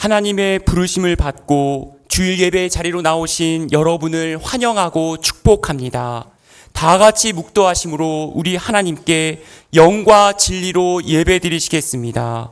하나님의 부르심을 받고 주일 예배 자리로 나오신 여러분을 환영하고 축복합니다. 다 같이 묵도하심으로 우리 하나님께 영과 진리로 예배 드리시겠습니다.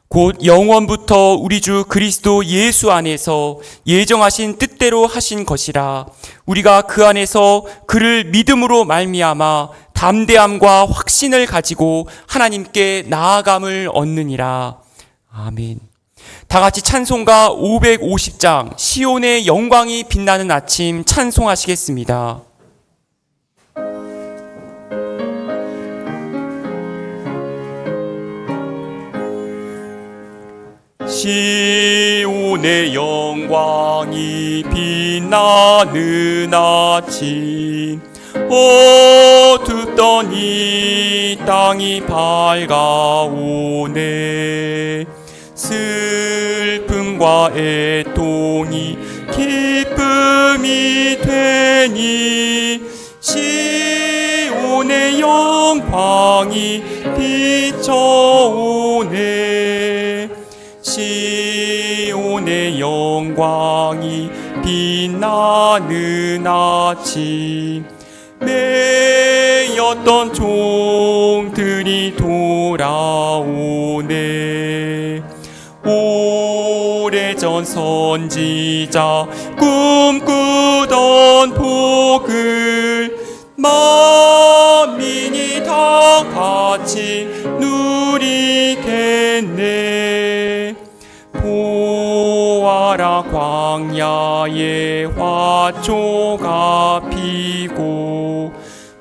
곧 영원부터 우리 주 그리스도 예수 안에서 예정하신 뜻대로 하신 것이라. 우리가 그 안에서 그를 믿음으로 말미암아 담대함과 확신을 가지고 하나님께 나아감을 얻느니라. 아멘. 다 같이 찬송가 550장 시온의 영광이 빛나는 아침 찬송하시겠습니다. 시온의 영광이 빛나는 아침, 어둡던 이 땅이 밝아오네. 슬픔과 애통이 기쁨이 되니 시온의 영광이 비춰오네. 시온의 영광이 빛나는 아침, 매였던 종들이 돌아오네. 오래전 선지자 꿈꾸던 복을 만민이 다 같이 누리겠네. 보아라, 광야에 화초가 피고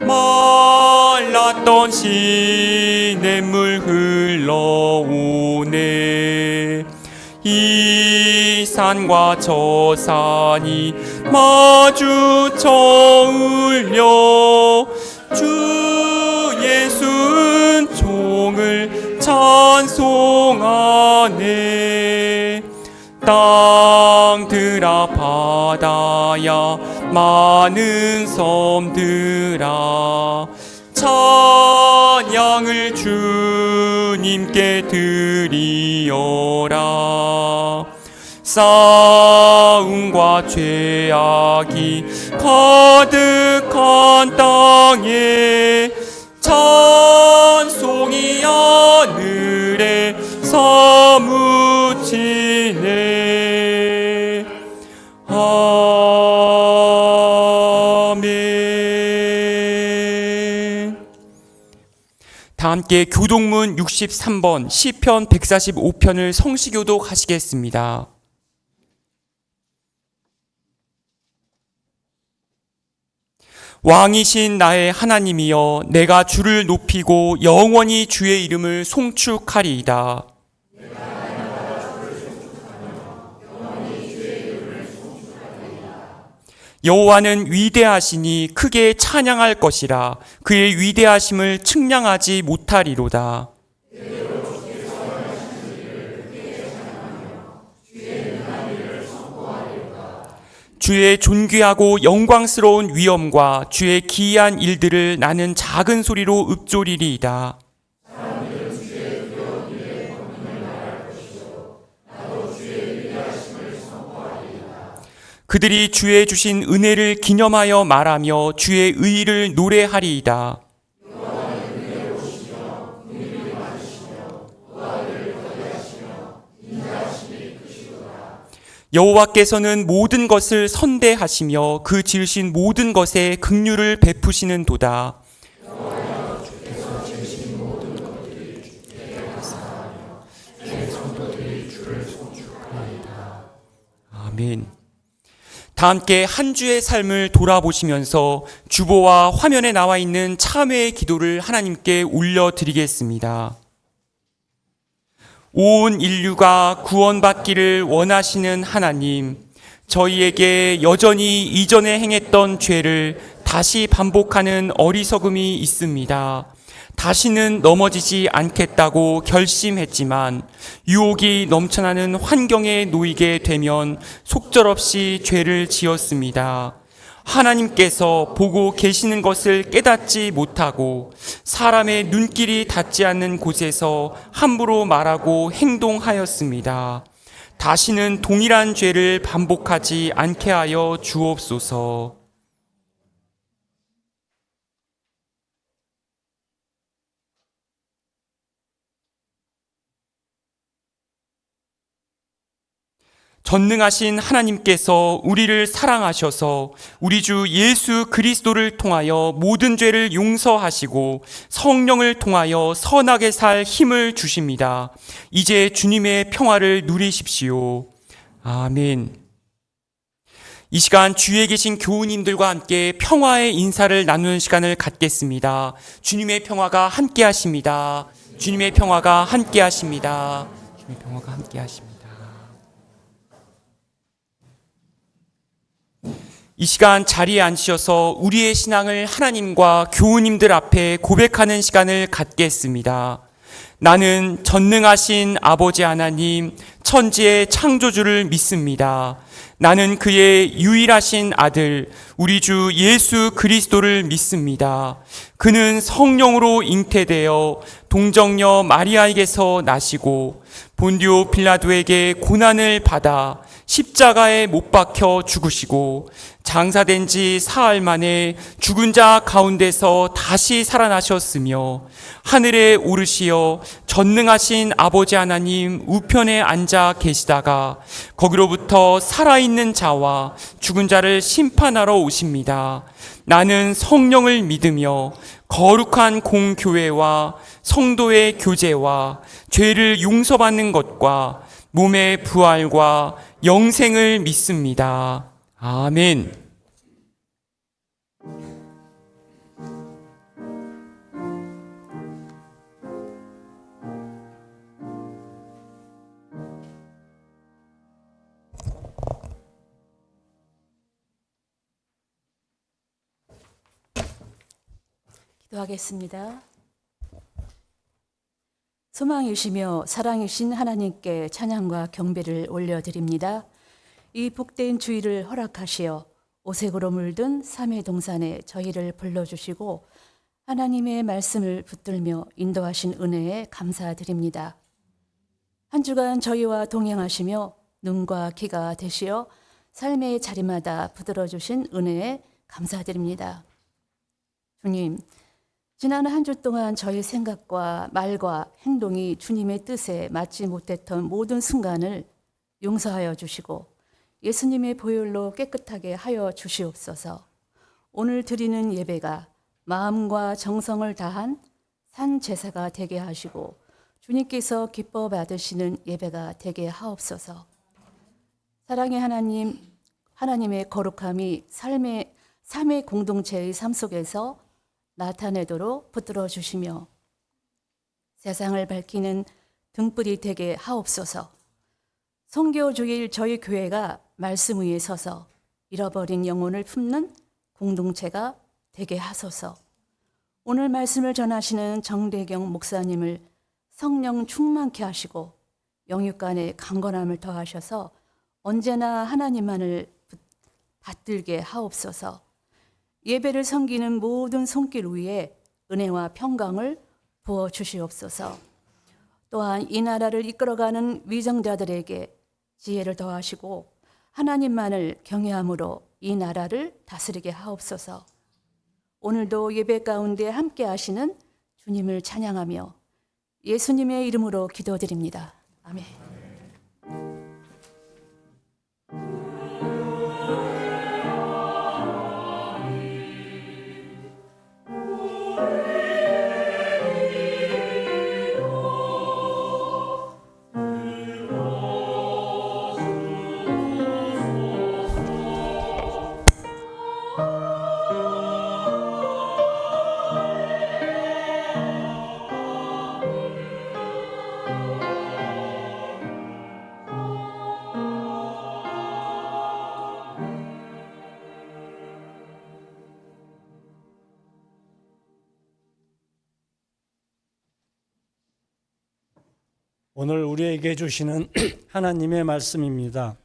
말랐던 시냇물 흘러오네. 이 산과 저 산이 마주쳐 울려 주 예수는 종을 찬송하네. 땅들아 바다야 많은 섬들아 찬양을 주님께 드리어라. 싸움과 죄악이 가득한 땅에 찬송이 하늘에 사무치네. 아멘. 다 함께 교동문 63번 시편 145편을 성시교독 하시겠습니다. 왕이신 나의 하나님이여, 내가 주를 높이고 영원히 주의 이름을 송축하리이다. 여호와는 위대하시니 크게 찬양할 것이라. 그의 위대하심을 측량하지 못하리로다. 주의 존귀하고 영광스러운 위엄과 주의 기이한 일들을 나는 작은 소리로 읊조리리이다. 그들이 주의 주신 은혜를 기념하여 말하며 주의 의의를 노래하리이다. 여호와께서는 모든 것을 선대하시며 그 지으신 모든 것에 긍휼을 베푸시는 도다. 아멘. 다 함께 한 주의 삶을 돌아보시면서 주보와 화면에 나와 있는 참회의 기도를 하나님께 올려드리겠습니다. 온 인류가 구원받기를 원하시는 하나님, 저희에게 여전히 이전에 행했던 죄를 다시 반복하는 어리석음이 있습니다. 다시는 넘어지지 않겠다고 결심했지만 유혹이 넘쳐나는 환경에 놓이게 되면 속절없이 죄를 지었습니다. 하나님께서 보고 계시는 것을 깨닫지 못하고 사람의 눈길이 닿지 않는 곳에서 함부로 말하고 행동하였습니다. 다시는 동일한 죄를 반복하지 않게 하여 주옵소서. 전능하신 하나님께서 우리를 사랑하셔서 우리 주 예수 그리스도를 통하여 모든 죄를 용서하시고 성령을 통하여 선하게 살 힘을 주십니다. 이제 주님의 평화를 누리십시오. 아멘. 이 시간 주위에 계신 교우님들과 함께 평화의 인사를 나누는 시간을 갖겠습니다. 주님의 평화가 함께 하십니다. 주님의 평화가 함께 하십니다. 주님의 평화가 함께 하십니다. 이 시간 자리에 앉으셔서 우리의 신앙을 하나님과 교우님들 앞에 고백하는 시간을 갖겠습니다. 나는 전능하신 아버지 하나님, 천지의 창조주를 믿습니다. 나는 그의 유일하신 아들, 우리 주 예수 그리스도를 믿습니다. 그는 성령으로 잉태되어 동정녀 마리아에게서 나시고 본디오 빌라도에게 고난을 받아 십자가에 못 박혀 죽으시고 장사된 지 사흘 만에 죽은 자 가운데서 다시 살아나셨으며 하늘에 오르시어 전능하신 아버지 하나님 우편에 앉아 계시다가 거기로부터 살아있는 자와 죽은 자를 심판하러 오십니다. 나는 성령을 믿으며 거룩한 공교회와 성도의 교제와 죄를 용서받는 것과 몸의 부활과 영생을 믿습니다. 아멘. 기도하겠습니다. 소망이시며 사랑이신 하나님께 찬양과 경배를 올려드립니다. 이 복된 주일을 허락하시어 오색으로 물든 삼의 동산에 저희를 불러주시고 하나님의 말씀을 붙들며 인도하신 은혜에 감사드립니다. 한 주간 저희와 동행하시며 눈과 귀가 되시어 삶의 자리마다 붙들어주신 은혜에 감사드립니다. 주님, 지난 한 주 동안 저희 생각과 말과 행동이 주님의 뜻에 맞지 못했던 모든 순간을 용서하여 주시고 예수님의 보혈로 깨끗하게 하여 주시옵소서. 오늘 드리는 예배가 마음과 정성을 다한 산 제사가 되게 하시고 주님께서 기뻐 받으시는 예배가 되게 하옵소서. 사랑의 하나님, 하나님의 거룩함이 삶의 공동체의 삶 속에서 나타내도록 붙들어 주시며 세상을 밝히는 등불이 되게 하옵소서. 선교 주일 저희 교회가 말씀 위에 서서 잃어버린 영혼을 품는 공동체가 되게 하소서. 오늘 말씀을 전하시는 정대경 목사님을 성령 충만케 하시고 영육간의 강건함을 더하셔서 언제나 하나님만을 받들게 하옵소서. 예배를 섬기는 모든 손길 위에 은혜와 평강을 부어 주시옵소서. 또한 이 나라를 이끌어가는 위정자들에게 지혜를 더하시고 하나님만을 경외함으로 이 나라를 다스리게 하옵소서. 오늘도 예배 가운데 함께 하시는 주님을 찬양하며 예수님의 이름으로 기도드립니다. 아멘. 오늘 우리에게 주시는 하나님의 말씀입니다.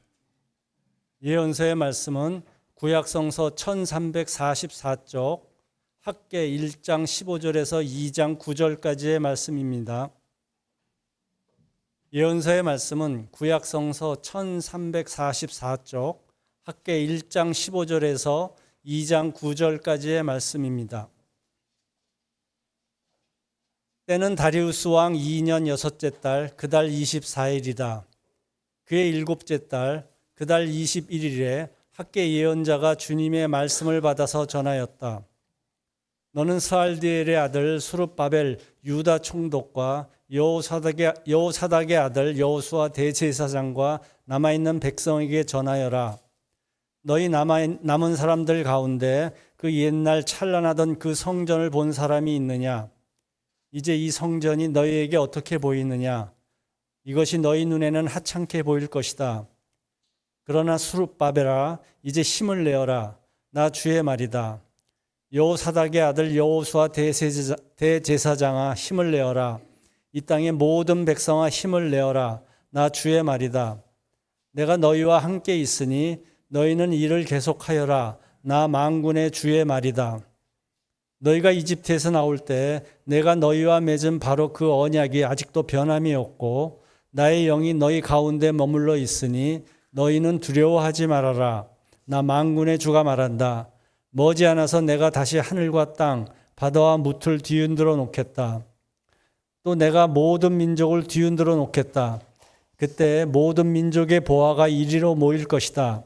예언서의 말씀은 구약성서 1344쪽 학계 1장 15절에서 2장 9절까지의 말씀입니다. 예언서의 말씀은 구약성서 1344쪽 학계 1장 15절에서 2장 9절까지의 말씀입니다. 때는 다리우스 왕 2년 여섯째 달 그 달 24일이다. 그의 일곱째 달 그 달 21일에 학계 예언자가 주님의 말씀을 받아서 전하였다. 너는 스알디엘의 아들 수룹바벨 유다 총독과 여호사닥의 아들 여호수아 대제사장과 남아있는 백성에게 전하여라. 너희 남은 사람들 가운데 그 옛날 찬란하던 그 성전을 본 사람이 있느냐? 이제 이 성전이 너희에게 어떻게 보이느냐? 이것이 너희 눈에는 하찮게 보일 것이다. 그러나 수룹바벨아, 이제 힘을 내어라. 나 주의 말이다. 여호사닥의 아들 여호수아 대제사장아, 힘을 내어라. 이 땅의 모든 백성아, 힘을 내어라. 나 주의 말이다. 내가 너희와 함께 있으니 너희는 일을 계속하여라. 나 만군의 주의 말이다. 너희가 이집트에서 나올 때 내가 너희와 맺은 바로 그 언약이 아직도 변함이 없고 나의 영이 너희 가운데 머물러 있으니 너희는 두려워하지 말아라. 나 만군의 주가 말한다. 머지않아서 내가 다시 하늘과 땅, 바다와 무틀 뒤흔들어 놓겠다. 또 내가 모든 민족을 뒤흔들어 놓겠다. 그때 모든 민족의 보화가 이리로 모일 것이다.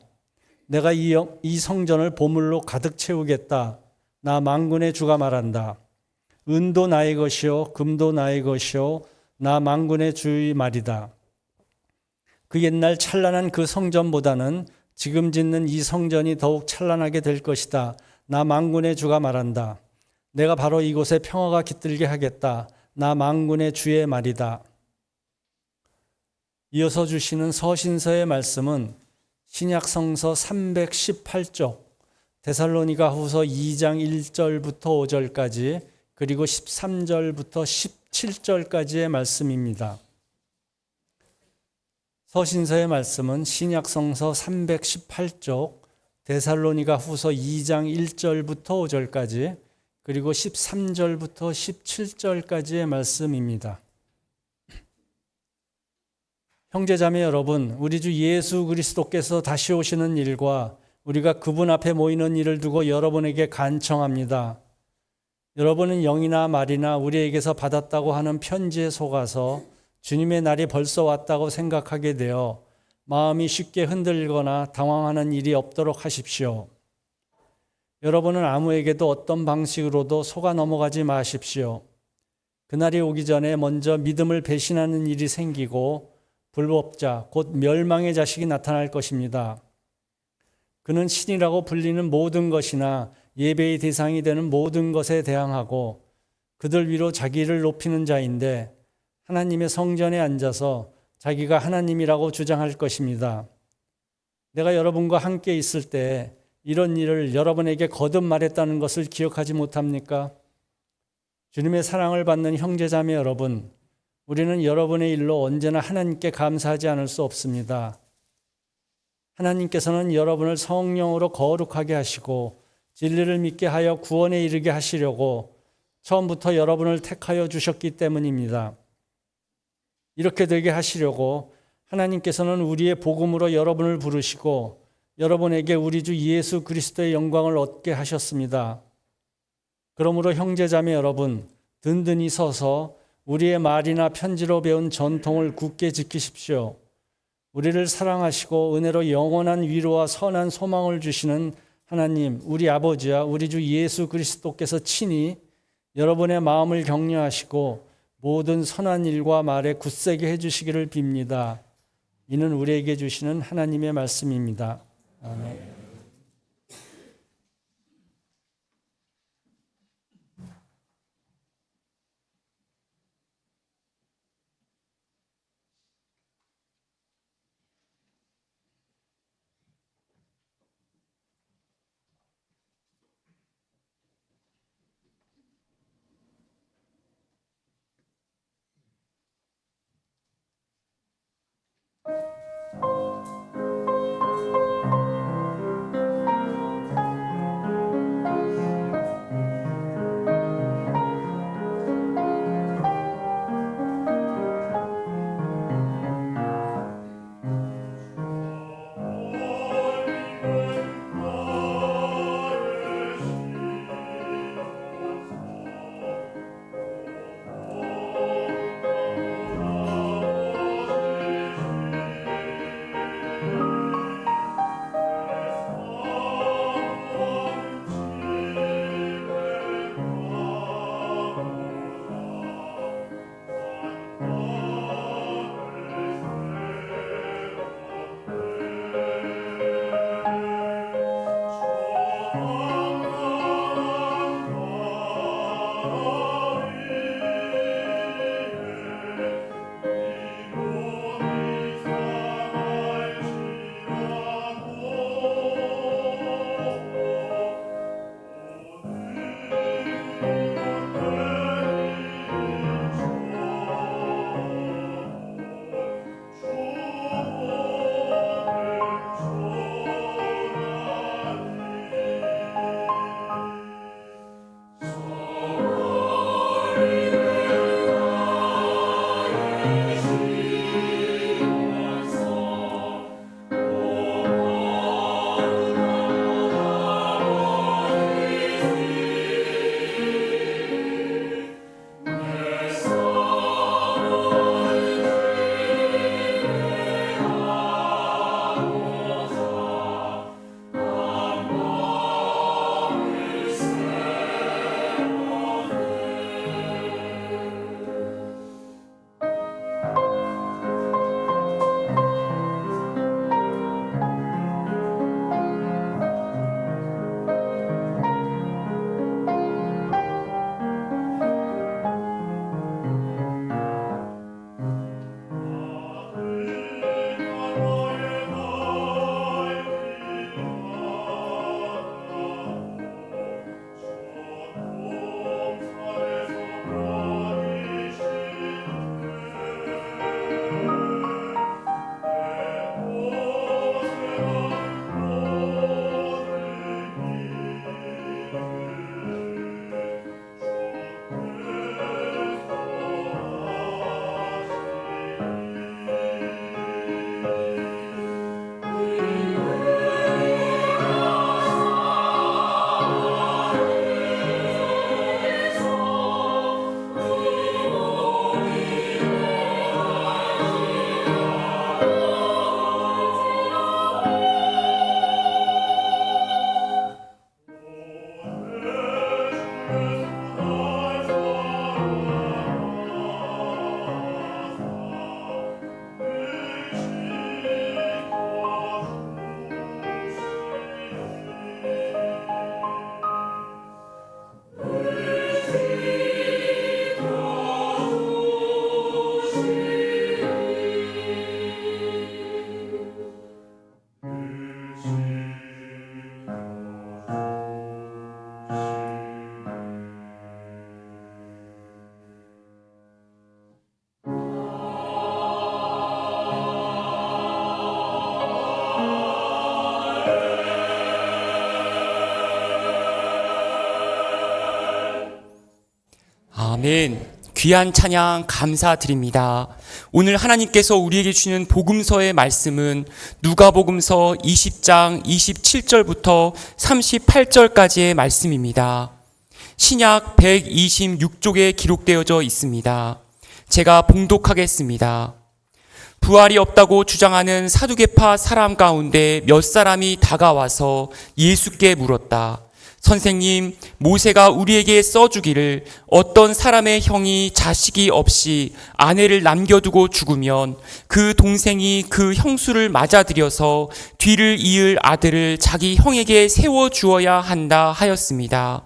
내가 이 성전을 보물로 가득 채우겠다. 나 만군의 주가 말한다. 은도 나의 것이요 금도 나의 것이요 나 만군의 주의 말이다. 그 옛날 찬란한 그 성전보다는 지금 짓는 이 성전이 더욱 찬란하게 될 것이다. 나 만군의 주가 말한다. 내가 바로 이곳에 평화가 깃들게 하겠다. 나 만군의 주의 말이다. 이어서 주시는 서신서의 말씀은 신약성서 318쪽 데살로니가 후서 2장 1절부터 5절까지 그리고 13절부터 17절까지의 말씀입니다. 서신서의 말씀은 신약성서 318쪽 데살로니가 후서 2장 1절부터 5절까지 그리고 13절부터 17절까지의 말씀입니다. 형제자매 여러분, 우리 주 예수 그리스도께서 다시 오시는 일과 우리가 그분 앞에 모이는 일을 두고 여러분에게 간청합니다. 여러분은 영이나 말이나 우리에게서 받았다고 하는 편지에 속아서 주님의 날이 벌써 왔다고 생각하게 되어 마음이 쉽게 흔들거나 당황하는 일이 없도록 하십시오. 여러분은 아무에게도 어떤 방식으로도 속아 넘어가지 마십시오. 그날이 오기 전에 먼저 믿음을 배신하는 일이 생기고 불법자, 곧 멸망의 자식이 나타날 것입니다. 그는 신이라고 불리는 모든 것이나 예배의 대상이 되는 모든 것에 대항하고 그들 위로 자기를 높이는 자인데 하나님의 성전에 앉아서 자기가 하나님이라고 주장할 것입니다. 내가 여러분과 함께 있을 때 이런 일을 여러분에게 거듭 말했다는 것을 기억하지 못합니까? 주님의 사랑을 받는 형제자매 여러분, 우리는 여러분의 일로 언제나 하나님께 감사하지 않을 수 없습니다. 하나님께서는 여러분을 성령으로 거룩하게 하시고 진리를 믿게 하여 구원에 이르게 하시려고 처음부터 여러분을 택하여 주셨기 때문입니다. 이렇게 되게 하시려고 하나님께서는 우리의 복음으로 여러분을 부르시고 여러분에게 우리 주 예수 그리스도의 영광을 얻게 하셨습니다. 그러므로 형제자매 여러분, 든든히 서서 우리의 말이나 편지로 배운 전통을 굳게 지키십시오. 우리를 사랑하시고 은혜로 영원한 위로와 선한 소망을 주시는 하나님, 우리 아버지와 우리 주 예수 그리스도께서 친히 여러분의 마음을 격려하시고 모든 선한 일과 말에 굳세게 해주시기를 빕니다. 이는 우리에게 주시는 하나님의 말씀입니다. 아멘. 아멘. 귀한 찬양 감사드립니다. 오늘 하나님께서 우리에게 주시는 복음서의 말씀은 누가복음서 20장 27절부터 38절까지의 말씀입니다. 신약 126쪽에 기록되어져 있습니다. 제가 봉독하겠습니다. 부활이 없다고 주장하는 사두개파 사람 가운데 몇 사람이 다가와서 예수께 물었다. 선생님, 모세가 우리에게 써주기를 어떤 사람의 형이 자식이 없이 아내를 남겨두고 죽으면 그 동생이 그 형수를 맞아들여서 뒤를 이을 아들을 자기 형에게 세워주어야 한다 하였습니다.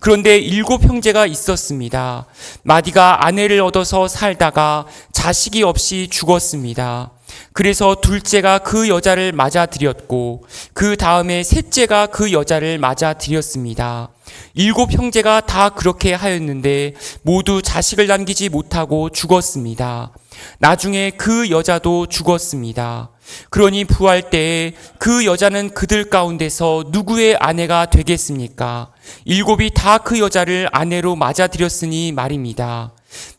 그런데 7 형제가 있었습니다. 마디가 아내를 얻어서 살다가 자식이 없이 죽었습니다. 그래서 둘째가 그 여자를 맞아들였고 그 다음에 셋째가 그 여자를 맞아들였습니다. 7 형제가 다 그렇게 하였는데 모두 자식을 남기지 못하고 죽었습니다. 나중에 그 여자도 죽었습니다. 그러니 부활 때에 그 여자는 그들 가운데서 누구의 아내가 되겠습니까? 7이 다 그 여자를 아내로 맞아들였으니 말입니다.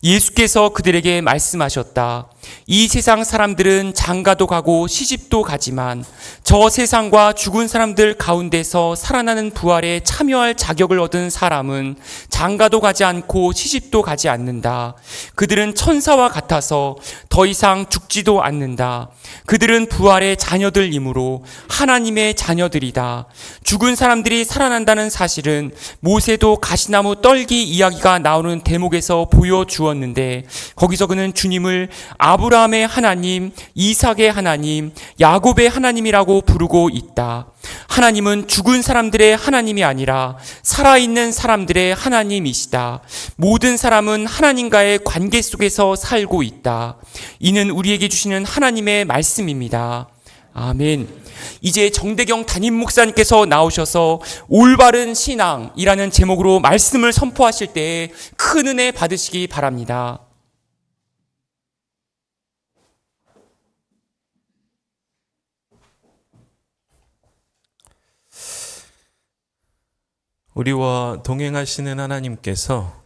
예수께서 그들에게 말씀하셨다. 이 세상 사람들은 장가도 가고 시집도 가지만 저 세상과 죽은 사람들 가운데서 살아나는 부활에 참여할 자격을 얻은 사람은 장가도 가지 않고 시집도 가지 않는다. 그들은 천사와 같아서 더 이상 죽지도 않는다. 그들은 부활의 자녀들이므로 하나님의 자녀들이다. 죽은 사람들이 살아난다는 사실은 모세도 가시나무 떨기 이야기가 나오는 대목에서 보여주었는데 거기서 그는 주님을 아브라함의 하나님, 이삭의 하나님, 야곱의 하나님이라고 부르고 있다. 하나님은 죽은 사람들의 하나님이 아니라 살아있는 사람들의 하나님이시다. 모든 사람은 하나님과의 관계 속에서 살고 있다. 이는 우리에게 주시는 하나님의 말씀입니다. 아멘. 이제 정대경 담임 목사님께서 나오셔서 올바른 신앙이라는 제목으로 말씀을 선포하실 때에 큰 은혜 받으시기 바랍니다. 우리와 동행하시는 하나님께서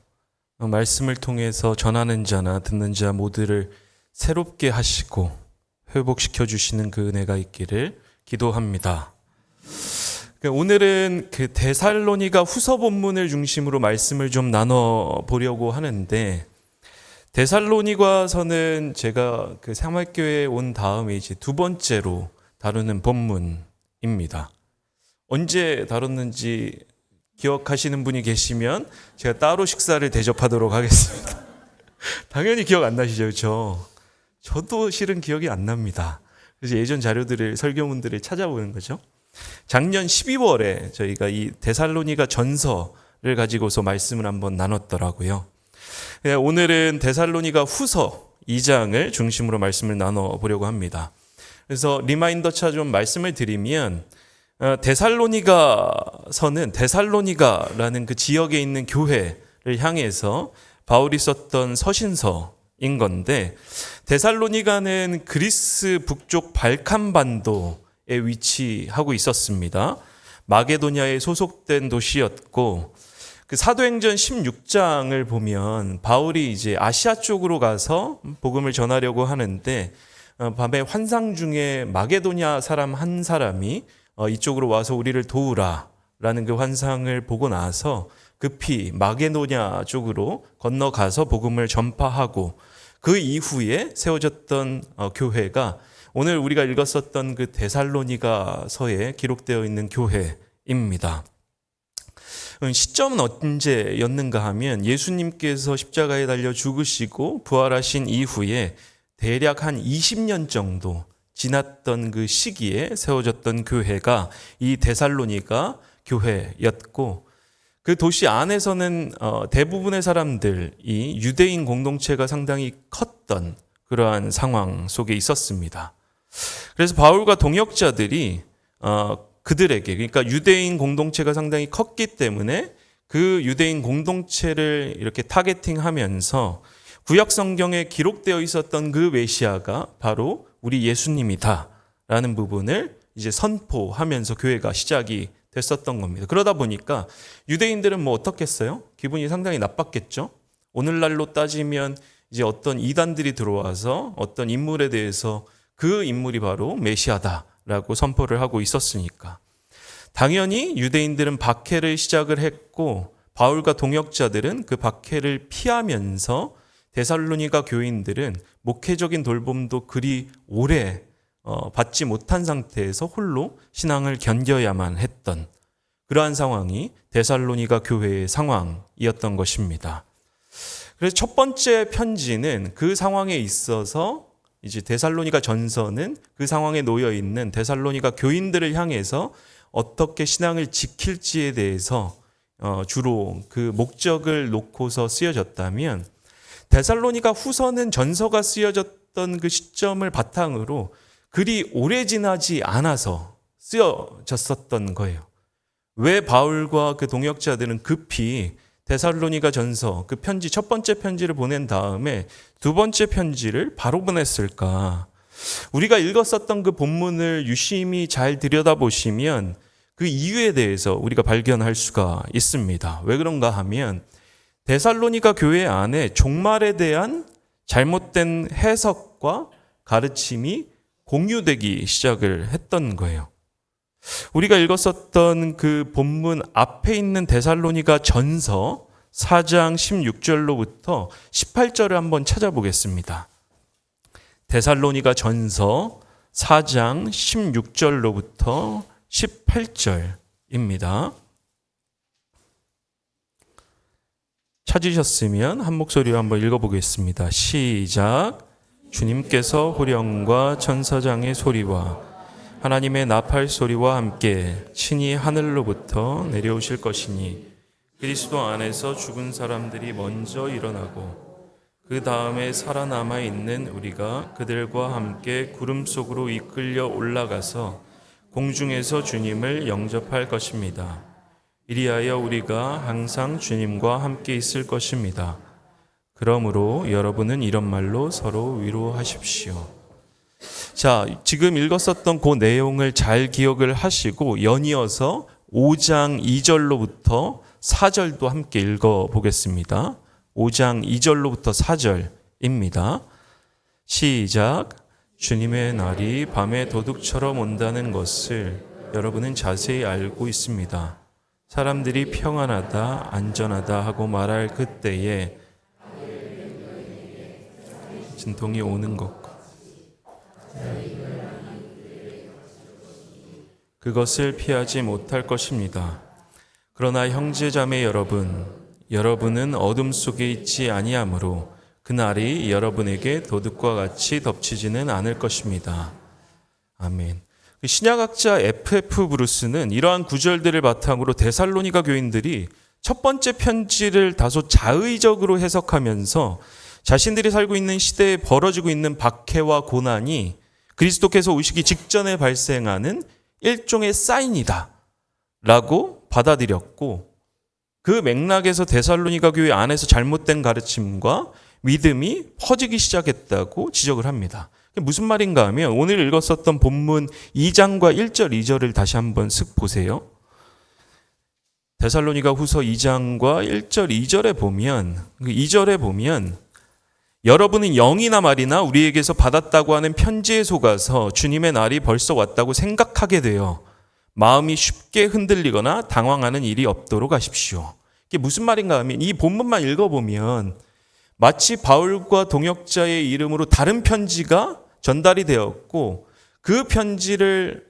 말씀을 통해서 전하는 자나 듣는 자 모두를 새롭게 하시고 회복시켜 주시는 그 은혜가 있기를 기도합니다. 오늘은 그 데살로니가 후서 본문을 중심으로 말씀을 좀 나눠 보려고 하는데, 데살로니가서는 제가 그 새마을교회에 온 다음에 이제 2번째로 다루는 본문입니다. 언제 다뤘는지 기억하시는 분이 계시면 제가 따로 식사를 대접하도록 하겠습니다. 당연히 기억 안 나시죠, 그렇죠? 저도 실은 기억이 안 납니다. 그래서 예전 자료들을, 설교문들을 찾아보는 거죠. 작년 12월에 저희가 이 데살로니가 전서를 가지고서 말씀을 한번 나눴더라고요. 오늘은 데살로니가 후서 2장을 중심으로 말씀을 나눠보려고 합니다. 그래서 리마인더 차 좀 말씀을 드리면, 데살로니가서는 데살로니가라는 그 지역에 있는 교회를 향해서 바울이 썼던 서신서인 건데, 데살로니가는 그리스 북쪽 발칸반도에 위치하고 있었습니다. 마게도냐에 소속된 도시였고, 그 사도행전 16장을 보면 바울이 이제 아시아 쪽으로 가서 복음을 전하려고 하는데, 밤에 환상 중에 마게도냐 사람 한 사람이 이쪽으로 와서 우리를 도우라 라는 그 환상을 보고 나서 급히 마게도냐 쪽으로 건너가서 복음을 전파하고, 그 이후에 세워졌던 교회가 오늘 우리가 읽었었던 그 데살로니가서에 기록되어 있는 교회입니다. 시점은 언제였는가 하면 예수님께서 십자가에 달려 죽으시고 부활하신 이후에 대략 한 20년 정도 지났던 그 시기에 세워졌던 교회가 이 데살로니가 교회였고, 그 도시 안에서는 대부분의 사람들이 유대인 공동체가 상당히 컸던 그러한 상황 속에 있었습니다. 그래서 바울과 동역자들이 그들에게, 그러니까 유대인 공동체가 상당히 컸기 때문에 그 유대인 공동체를 이렇게 타겟팅하면서 구약 성경에 기록되어 있었던 그 메시아가 바로 우리 예수님이다라는 부분을 이제 선포하면서 교회가 시작이 됐었던 겁니다. 그러다 보니까 유대인들은 뭐 어떻겠어요? 기분이 상당히 나빴겠죠? 오늘날로 따지면 이제 어떤 이단들이 들어와서 어떤 인물에 대해서 그 인물이 바로 메시아다라고 선포를 하고 있었으니까. 당연히 유대인들은 박해를 시작을 했고 바울과 동역자들은 그 박해를 피하면서 데살로니가 교인들은 목회적인 돌봄도 그리 오래 받지 못한 상태에서 홀로 신앙을 견뎌야만 했던 그러한 상황이 데살로니가 교회의 상황이었던 것입니다. 그래서 첫 번째 편지는 그 상황에 있어서 이제 데살로니가 전서는 그 상황에 놓여 있는 데살로니가 교인들을 향해서 어떻게 신앙을 지킬지에 대해서 주로 그 목적을 놓고서 쓰여졌다면 데살로니가 후서는 전서가 쓰여졌던 그 시점을 바탕으로 그리 오래 지나지 않아서 쓰여졌었던 거예요. 왜 바울과 그 동역자들은 급히 데살로니가 전서 그 편지 첫 번째 편지를 보낸 다음에 두 번째 편지를 바로 보냈을까? 우리가 읽었었던 그 본문을 유심히 잘 들여다보시면 그 이유에 대해서 우리가 발견할 수가 있습니다. 왜 그런가 하면 데살로니가 교회 안에 종말에 대한 잘못된 해석과 가르침이 공유되기 시작을 했던 거예요. 우리가 읽었었던 그 본문 앞에 있는 데살로니가 전서 4장 16절로부터 18절을 한번 찾아보겠습니다. 데살로니가 전서 4장 16절로부터 18절입니다. 찾으셨으면 한 목소리로 한번 읽어보겠습니다. 시작. 주님께서 호령과 천사장의 소리와 하나님의 나팔 소리와 함께 친히 하늘로부터 내려오실 것이니 그리스도 안에서 죽은 사람들이 먼저 일어나고 그 다음에 살아남아 있는 우리가 그들과 함께 구름 속으로 이끌려 올라가서 공중에서 주님을 영접할 것입니다. 이리하여 우리가 항상 주님과 함께 있을 것입니다. 그러므로 여러분은 이런 말로 서로 위로하십시오. 자, 지금 읽었었던 그 내용을 잘 기억을 하시고 연이어서 5장 2절로부터 4절도 함께 읽어보겠습니다. 5장 2절로부터 4절입니다. 시작. 주님의 날이 밤에 도둑처럼 온다는 것을 여러분은 자세히 알고 있습니다. 사람들이 평안하다, 안전하다 하고 말할 그때에 진통이 오는 것과 그것을 피하지 못할 것입니다. 그러나 형제자매 여러분은 어둠 속에 있지 아니하므로 그날이 여러분에게 도둑과 같이 덮치지는 않을 것입니다. 아멘. 신약학자 F.F. 브루스는 이러한 구절들을 바탕으로 데살로니가 교인들이 첫 번째 편지를 다소 자의적으로 해석하면서 자신들이 살고 있는 시대에 벌어지고 있는 박해와 고난이 그리스도께서 오시기 직전에 발생하는 일종의 사인이다 라고 받아들였고 그 맥락에서 데살로니가 교회 안에서 잘못된 가르침과 믿음이 퍼지기 시작했다고 지적을 합니다. 무슨 말인가 하면 오늘 읽었었던 본문 2장과 1절, 2절을 다시 한번 쓱 보세요. 데살로니가 후서 2장과 1절, 2절에 보면 여러분은 영이나 말이나 우리에게서 받았다고 하는 편지에 속아서 주님의 날이 벌써 왔다고 생각하게 되어 마음이 쉽게 흔들리거나 당황하는 일이 없도록 하십시오. 이게 무슨 말인가 하면 이 본문만 읽어보면 마치 바울과 동역자의 이름으로 다른 편지가 전달이 되었고 그 편지를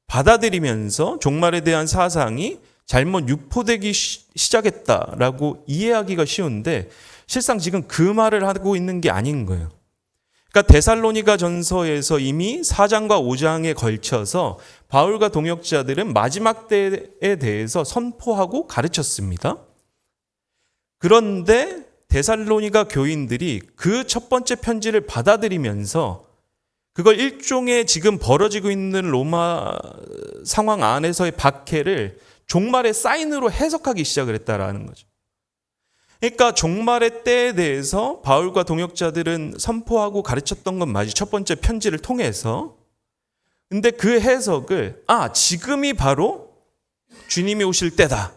받아들이면서 종말에 대한 사상이 잘못 유포되기 시작했다라고 이해하기가 쉬운데 실상 지금 그 말을 하고 있는 게 아닌 거예요. 그러니까 데살로니가 전서에서 이미 4장과 5장에 걸쳐서 바울과 동역자들은 마지막 때에 대해서 선포하고 가르쳤습니다. 그런데 데살로니가 교인들이 그 첫 번째 편지를 받아들이면서 그걸 일종의 지금 벌어지고 있는 로마 상황 안에서의 박해를 종말의 사인으로 해석하기 시작을 했다라는 거죠. 그러니까 종말의 때에 대해서 바울과 동역자들은 선포하고 가르쳤던 건 맞이 첫 번째 편지를 통해서. 근데 그 해석을 지금이 바로 주님이 오실 때다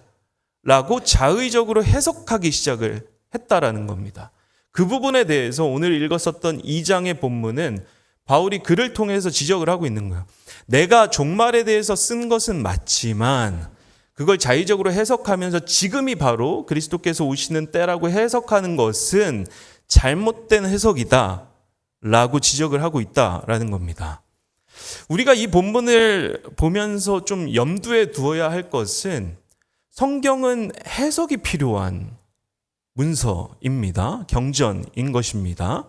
라고 자의적으로 해석하기 시작을 했다라는 겁니다. 그 부분에 대해서 오늘 읽었었던 2장의 본문은 바울이 그를 통해서 지적을 하고 있는 거예요. 내가 종말에 대해서 쓴 것은 맞지만 그걸 자의적으로 해석하면서 지금이 바로 그리스도께서 오시는 때라고 해석하는 것은 잘못된 해석이다 라고 지적을 하고 있다라는 겁니다. 우리가 이 본문을 보면서 좀 염두에 두어야 할 것은 성경은 해석이 필요한 문서입니다. 경전인 것입니다.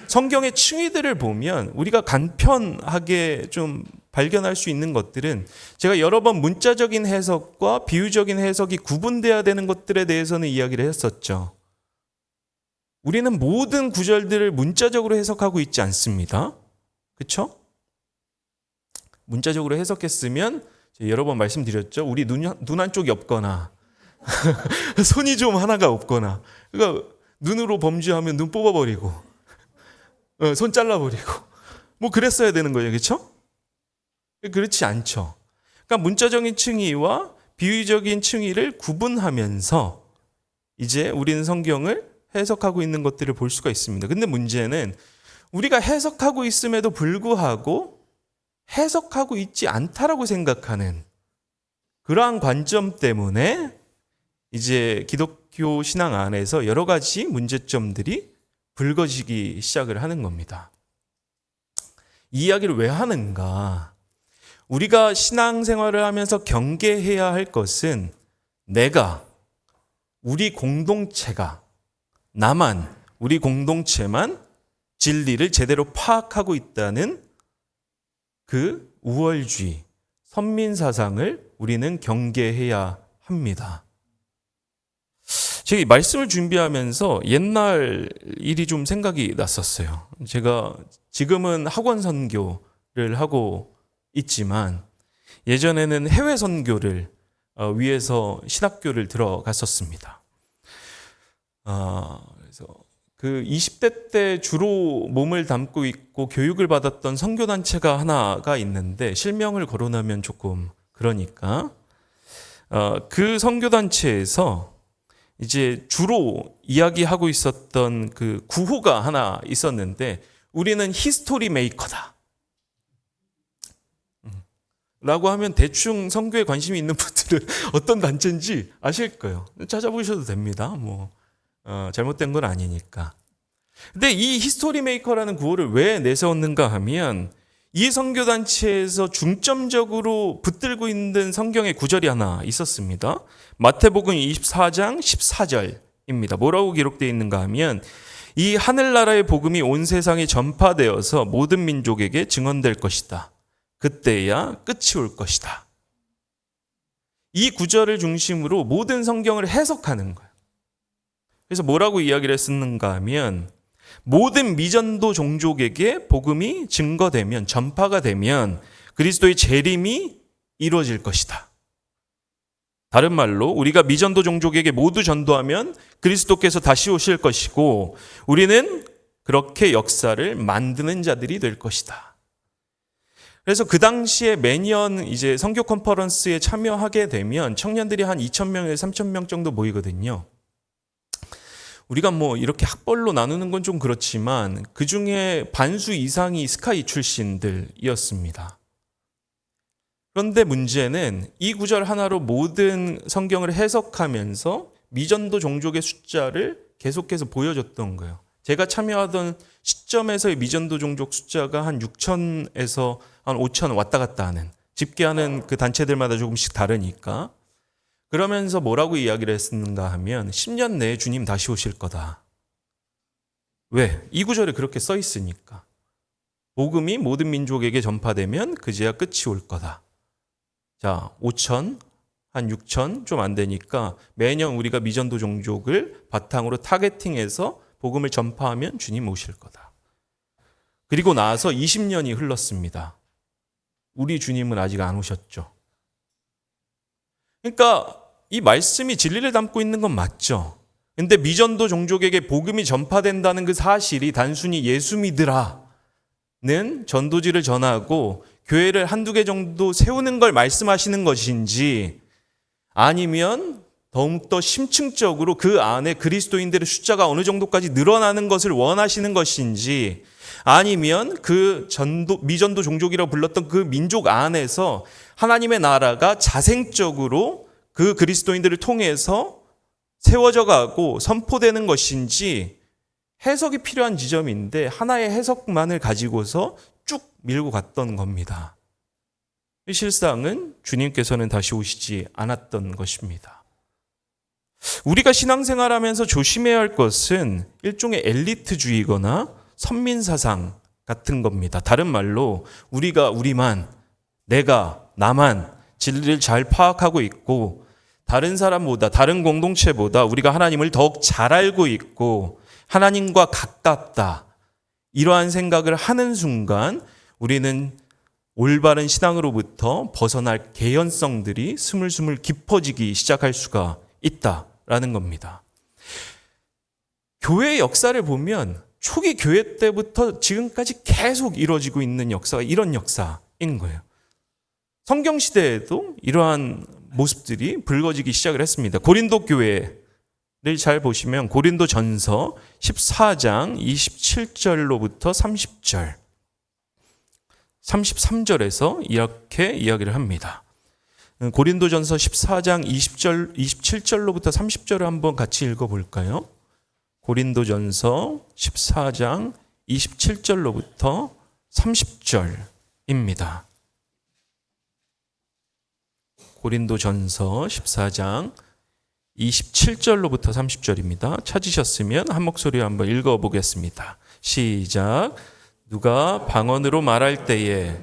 성경의 층위들을 보면 우리가 간편하게 좀 발견할 수 있는 것들은 제가 여러 번 문자적인 해석과 비유적인 해석이 구분돼야 되는 것들에 대해서는 이야기를 했었죠. 우리는 모든 구절들을 문자적으로 해석하고 있지 않습니다. 그렇죠? 문자적으로 해석했으면 여러 번 말씀드렸죠. 우리 눈 한쪽이 없거나 손이 좀 하나가 없거나 그러니까 눈으로 범죄하면 눈 뽑아버리고 손 잘라버리고 뭐 그랬어야 되는 거예요. 그렇죠? 그렇지 않죠. 그러니까 문자적인 층위와 비유적인 층위를 구분하면서 이제 우리는 성경을 해석하고 있는 것들을 볼 수가 있습니다. 근데 문제는 우리가 해석하고 있음에도 불구하고 해석하고 있지 않다라고 생각하는 그러한 관점 때문에 이제 기독교 신앙 안에서 여러 가지 문제점들이 불거지기 시작을 하는 겁니다. 이 이야기를 왜 하는가? 우리가 신앙생활을 하면서 경계해야 할 것은 내가, 우리 공동체가, 나만, 우리 공동체만 진리를 제대로 파악하고 있다는 그 우월주의, 선민사상을 우리는 경계해야 합니다. 제가 이 말씀을 준비하면서 옛날 일이 좀 생각이 났었어요. 제가 지금은 학원 선교를 하고 있지만 예전에는 해외 선교를 위해서 신학교를 들어갔었습니다. 그래서 그 20대 때 주로 몸을 담고 있고 교육을 받았던 선교단체가 하나가 있는데 실명을 거론하면 조금 그러니까 그 선교단체에서 이제 주로 이야기하고 있었던 그 구호가 하나 있었는데 우리는 히스토리 메이커다 라고 하면 대충 선교에 관심이 있는 분들은 어떤 단체인지 아실 거예요. 찾아보셔도 됩니다. 잘못된 건 아니니까. 근데 이 히스토리 메이커라는 구호를 왜 내세웠는가 하면 이 선교단체에서 중점적으로 붙들고 있는 성경의 구절이 하나 있었습니다. 마태복음 24장 14절입니다. 뭐라고 기록되어 있는가 하면 이 하늘나라의 복음이 온 세상에 전파되어서 모든 민족에게 증언될 것이다. 그때야 끝이 올 것이다. 이 구절을 중심으로 모든 성경을 해석하는 거예요. 그래서 뭐라고 이야기를 했는가 하면 모든 미전도 종족에게 복음이 증거되면, 전파가 되면 그리스도의 재림이 이루어질 것이다. 다른 말로 우리가 미전도 종족에게 모두 전도하면 그리스도께서 다시 오실 것이고 우리는 그렇게 역사를 만드는 자들이 될 것이다. 그래서 그 당시에 매년 이제 선교 컨퍼런스에 참여하게 되면 청년들이 한 2,000명에서 3,000명 정도 모이거든요. 우리가 이렇게 학벌로 나누는 건 좀 그렇지만 그 중에 반수 이상이 스카이 출신들이었습니다. 그런데 문제는 이 구절 하나로 모든 성경을 해석하면서 미전도 종족의 숫자를 계속해서 보여줬던 거예요. 제가 참여하던 시점에서의 미전도 종족 숫자가 한 6,000에서 한 5,000 왔다 갔다 하는, 집계하는 그 단체들마다 조금씩 다르니까. 그러면서 뭐라고 이야기를 했는가 하면 10년 내에 주님 다시 오실 거다. 왜? 이 구절에 그렇게 써 있으니까. 복음이 모든 민족에게 전파되면 그제야 끝이 올 거다. 자, 5,000, 한 6,000 좀 안 되니까 매년 우리가 미전도 종족을 바탕으로 타겟팅해서 복음을 전파하면 주님 오실 거다. 그리고 나서 20년이 흘렀습니다. 우리 주님은 아직 안 오셨죠. 그러니까 이 말씀이 진리를 담고 있는 건 맞죠. 근데 미전도 종족에게 복음이 전파된다는 그 사실이 단순히 예수 믿으라는 전도지를 전하고 교회를 한두 개 정도 세우는 걸 말씀하시는 것인지 아니면 더욱더 심층적으로 그 안에 그리스도인들의 숫자가 어느 정도까지 늘어나는 것을 원하시는 것인지, 아니면 그 미전도 종족이라고 불렀던 그 민족 안에서 하나님의 나라가 자생적으로 그 그리스도인들을 통해서 세워져 가고 선포되는 것인지 해석이 필요한 지점인데, 하나의 해석만을 가지고서 쭉 밀고 갔던 겁니다. 실상은 주님께서는 다시 오시지 않았던 것입니다. 우리가 신앙생활하면서 조심해야 할 것은 일종의 엘리트주의거나 선민사상 같은 겁니다. 다른 말로 우리가 우리만, 내가 나만 진리를 잘 파악하고 있고, 다른 사람보다, 다른 공동체보다 우리가 하나님을 더욱 잘 알고 있고 하나님과 가깝다, 이러한 생각을 하는 순간 우리는 올바른 신앙으로부터 벗어날 개연성들이 스물스물 깊어지기 시작할 수가 있다라는 겁니다. 교회의 역사를 보면 초기 교회 때부터 지금까지 계속 이루어지고 있는 역사가 이런 역사인 거예요. 성경 시대에도 이러한 모습들이 불거지기 시작을 했습니다. 고린도 교회를 잘 보시면 고린도 전서 14장 27절로부터 30절, 33절에서 이렇게 이야기를 합니다. 고린도전서 14장 27절로부터 30절을 한번 같이 읽어볼까요? 고린도전서 14장 27절로부터 30절입니다. 고린도전서 14장 27절로부터 30절입니다. 찾으셨으면 한 목소리로 한번 읽어보겠습니다. 시작. 누가 방언으로 말할 때에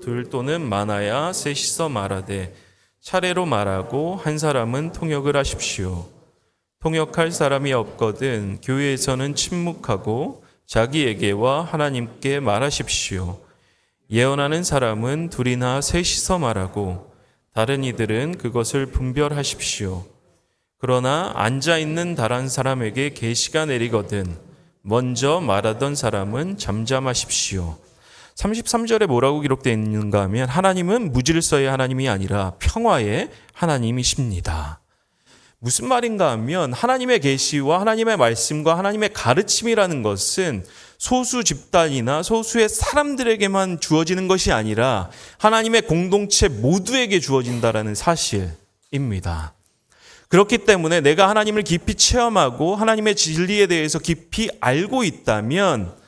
둘 또는 많아야 셋이서 말하되 차례로 말하고 한 사람은 통역을 하십시오. 통역할 사람이 없거든 교회에서는 침묵하고 자기에게와 하나님께 말하십시오. 예언하는 사람은 둘이나 셋이서 말하고 다른 이들은 그것을 분별하십시오. 그러나 앉아있는 다른 사람에게 계시가 내리거든 먼저 말하던 사람은 잠잠하십시오. 33절에 뭐라고 기록되어 있는가 하면 하나님은 무질서의 하나님이 아니라 평화의 하나님이십니다. 무슨 말인가 하면 하나님의 계시와 하나님의 말씀과 하나님의 가르침이라는 것은 소수 집단이나 소수의 사람들에게만 주어지는 것이 아니라 하나님의 공동체 모두에게 주어진다라는 사실입니다. 그렇기 때문에 내가 하나님을 깊이 체험하고 하나님의 진리에 대해서 깊이 알고 있다면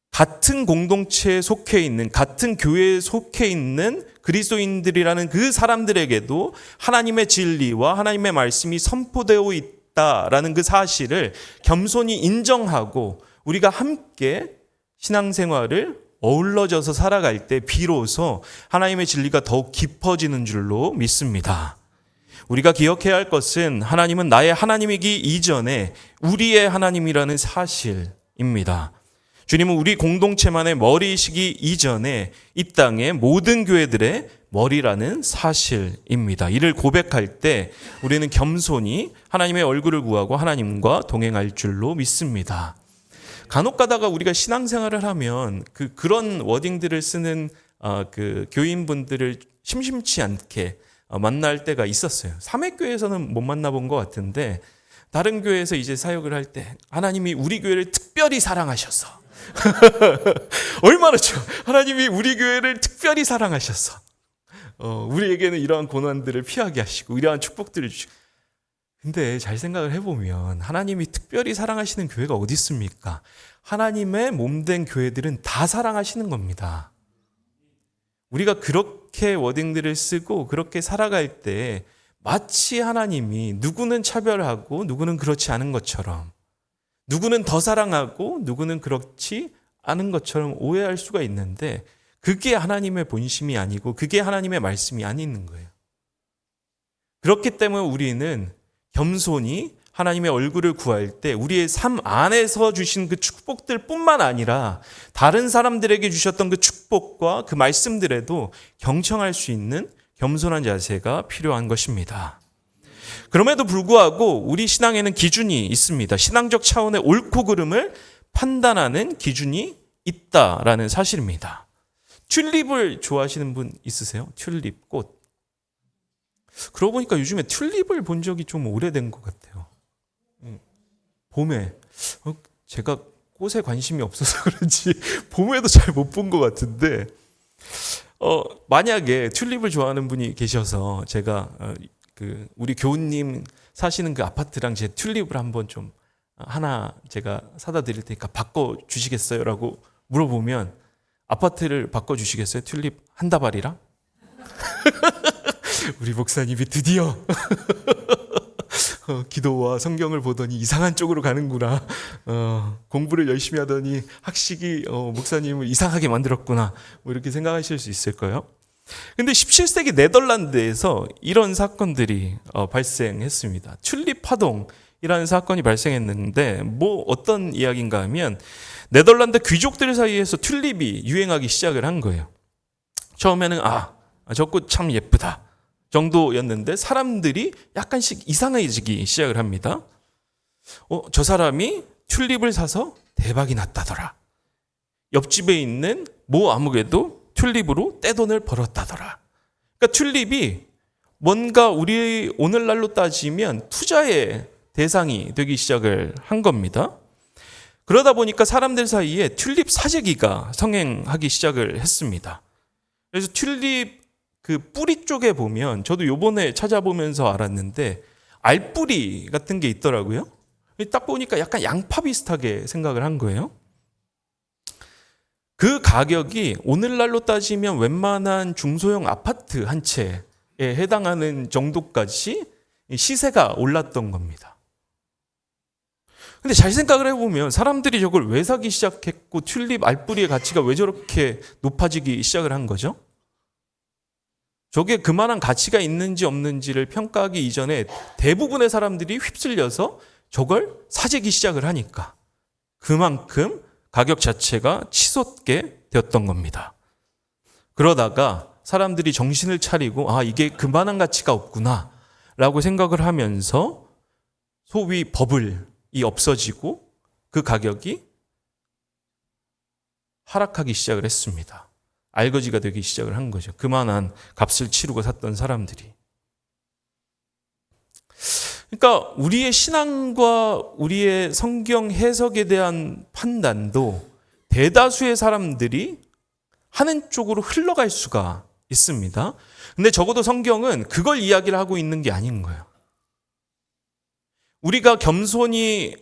같은 공동체에 속해 있는, 같은 교회에 속해 있는 그리스도인들이라는 그 사람들에게도 하나님의 진리와 하나님의 말씀이 선포되어 있다라는 그 사실을 겸손히 인정하고 우리가 함께 신앙생활을 어우러져서 살아갈 때 비로소 하나님의 진리가 더욱 깊어지는 줄로 믿습니다. 우리가 기억해야 할 것은 하나님은 나의 하나님이기 이전에 우리의 하나님이라는 사실입니다. 주님은 우리 공동체만의 머리이시기 이전에 이 땅의 모든 교회들의 머리라는 사실입니다. 이를 고백할 때 우리는 겸손히 하나님의 얼굴을 구하고 하나님과 동행할 줄로 믿습니다. 간혹 가다가 우리가 신앙생활을 하면 그런 워딩들을 쓰는 교인분들을 심심치 않게 만날 때가 있었어요. 삼회교회에서는 못 만나본 것 같은데 다른 교회에서 이제 사역을 할 때 하나님이 우리 교회를 특별히 사랑하셔서 얼마나 좋아. 하나님이 우리 교회를 특별히 사랑하셔서 우리에게는 이러한 고난들을 피하게 하시고 이러한 축복들을 주시고. 근데 잘 생각을 해보면 하나님이 특별히 사랑하시는 교회가 어디 있습니까? 하나님의 몸된 교회들은 다 사랑하시는 겁니다. 우리가 그렇게 워딩들을 쓰고 그렇게 살아갈 때 마치 하나님이 누구는 차별하고 누구는 그렇지 않은 것처럼, 누구는 더 사랑하고 누구는 그렇지 않은 것처럼 오해할 수가 있는데 그게 하나님의 본심이 아니고 그게 하나님의 말씀이 아닌 거예요. 그렇기 때문에 우리는 겸손히 하나님의 얼굴을 구할 때 우리의 삶 안에서 주신 그 축복들 뿐만 아니라 다른 사람들에게 주셨던 그 축복과 그 말씀들에도 경청할 수 있는 겸손한 자세가 필요한 것입니다. 그럼에도 불구하고 우리 신앙에는 기준이 있습니다. 신앙적 차원의 옳고 그름을 판단하는 기준이 있다라는 사실입니다. 튤립을 좋아하시는 분 있으세요? 튤립 꽃. 그러고 보니까 요즘에 튤립을 본 적이 좀 오래된 것 같아요. 봄에 제가 꽃에 관심이 없어서 그런지 봄에도 잘 못 본 것 같은데 만약에 튤립을 좋아하는 분이 계셔서 제가 우리 교우님 사시는 그 아파트랑 제 튤립을 한번 좀 하나 제가 사다 드릴 테니까 바꿔 주시겠어요라고 물어보면 아파트를 바꿔 주시겠어요? 튤립 한 다발이랑? 우리 목사님이 드디어 기도와 성경을 보더니 이상한 쪽으로 가는구나. 공부를 열심히 하더니 학식이 목사님을 이상하게 만들었구나. 뭐 이렇게 생각하실 수 있을 거예요. 근데 17세기 네덜란드에서 이런 사건들이 발생했습니다. 튤립 파동이라는 사건이 발생했는데 뭐 어떤 이야기인가 하면 네덜란드 귀족들 사이에서 튤립이 유행하기 시작을 한 거예요. 처음에는 저 꽃 참 예쁘다 정도였는데 사람들이 약간씩 이상해지기 시작을 합니다. 저 사람이 튤립을 사서 대박이 났다더라. 옆집에 있는 모 아무개도 튤립으로 떼돈을 벌었다더라. 그러니까 튤립이 뭔가 우리 오늘날로 따지면 투자의 대상이 되기 시작을 한 겁니다. 그러다 보니까 사람들 사이에 튤립 사재기가 성행하기 시작을 했습니다. 그래서 튤립 그 뿌리 쪽에 보면 저도 요번에 찾아보면서 알았는데 알뿌리 같은 게 있더라고요. 딱 보니까 약간 양파 비슷하게 생각을 한 거예요. 그 가격이 오늘날로 따지면 웬만한 중소형 아파트 한 채에 해당하는 정도까지 시세가 올랐던 겁니다. 근데 잘 생각을 해보면 사람들이 저걸 왜 사기 시작했고 튤립 알뿌리의 가치가 왜 저렇게 높아지기 시작을 한 거죠? 저게 그만한 가치가 있는지 없는지를 평가하기 이전에 대부분의 사람들이 휩쓸려서 저걸 사재기 시작을 하니까 그만큼 가격 자체가 치솟게 되었던 겁니다. 그러다가 사람들이 정신을 차리고 이게 그만한 가치가 없구나 라고 생각을 하면서 소위 버블이 없어지고 그 가격이 하락하기 시작을 했습니다. 알거지가 되기 시작을 한 거죠. 그만한 값을 치르고 샀던 사람들이. 그러니까 우리의 신앙과 우리의 성경 해석에 대한 판단도 대다수의 사람들이 하는 쪽으로 흘러갈 수가 있습니다. 근데 적어도 성경은 그걸 이야기를 하고 있는 게 아닌 거예요. 우리가 겸손히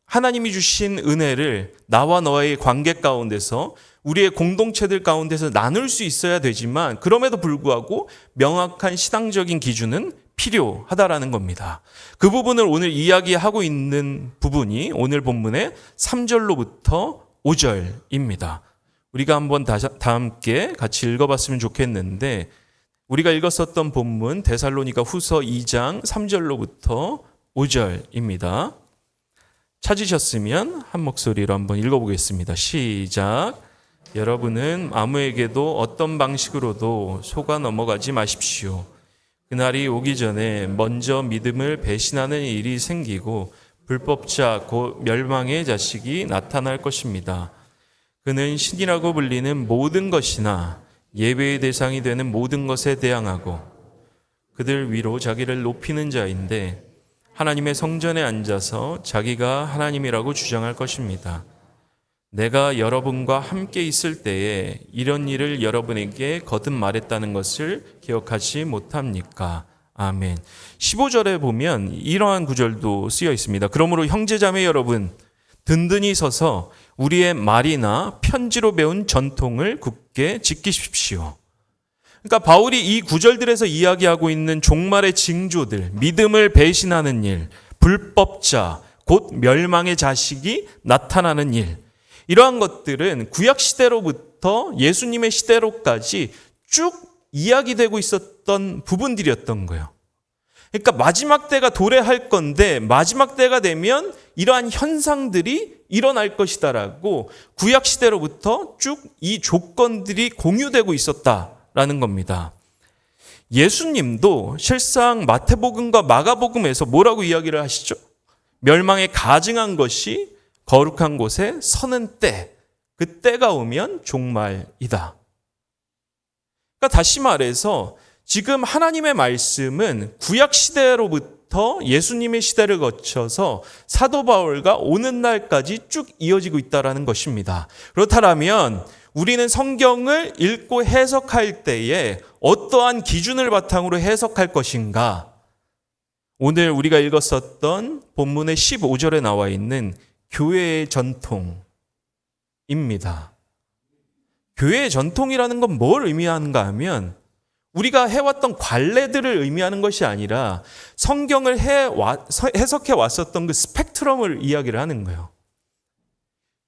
하나님이 주신 은혜를 나와 너의 관계 가운데서 우리의 공동체들 가운데서 나눌 수 있어야 되지만 그럼에도 불구하고 명확한 신앙적인 기준은 필요하다라는 겁니다. 그 부분을 오늘 이야기하고 있는 부분이 오늘 본문의 3절로부터 5절입니다. 우리가 한번 다 함께 같이 읽어봤으면 좋겠는데 우리가 읽었었던 본문 데살로니가 후서 2장 3절로부터 5절입니다. 찾으셨으면 한 목소리로 한번 읽어보겠습니다. 시작. 여러분은 아무에게도 어떤 방식으로도 속아 넘어가지 마십시오. 그날이 오기 전에 먼저 믿음을 배신하는 일이 생기고 불법자 곧 멸망의 자식이 나타날 것입니다. 그는 신이라고 불리는 모든 것이나 예배의 대상이 되는 모든 것에 대항하고 그들 위로 자기를 높이는 자인데 하나님의 성전에 앉아서 자기가 하나님이라고 주장할 것입니다. 내가 여러분과 함께 있을 때에 이런 일을 여러분에게 거듭 말했다는 것을 기억하지 못합니까? 아멘. 15절에 보면 이러한 구절도 쓰여 있습니다. 그러므로 형제자매 여러분, 든든히 서서 우리의 말이나 편지로 배운 전통을 굳게 지키십시오. 그러니까 바울이 이 구절들에서 이야기하고 있는 종말의 징조들, 믿음을 배신하는 일, 불법자, 곧 멸망의 자식이 나타나는 일, 이러한 것들은 구약 시대로부터 예수님의 시대로까지 쭉 이야기되고 있었던 부분들이었던 거예요. 그러니까 마지막 때가 도래할 건데 마지막 때가 되면 이러한 현상들이 일어날 것이다라고 구약 시대로부터 쭉 이 조건들이 공유되고 있었다라는 겁니다. 예수님도 실상 마태복음과 마가복음에서 뭐라고 이야기를 하시죠? 멸망에 가증한 것이 거룩한 곳에 서는 때, 그 때가 오면 종말이다. 그러니까 다시 말해서 지금 하나님의 말씀은 구약 시대로부터 예수님의 시대를 거쳐서 사도 바울과 오는 날까지 쭉 이어지고 있다는 것입니다. 그렇다면 우리는 성경을 읽고 해석할 때에 어떠한 기준을 바탕으로 해석할 것인가? 오늘 우리가 읽었었던 본문의 15절에 나와 있는 교회의 전통입니다. 교회의 전통이라는 건 뭘 의미하는가 하면 우리가 해왔던 관례들을 의미하는 것이 아니라 성경을 해석해 왔었던 그 스펙트럼을 이야기를 하는 거예요.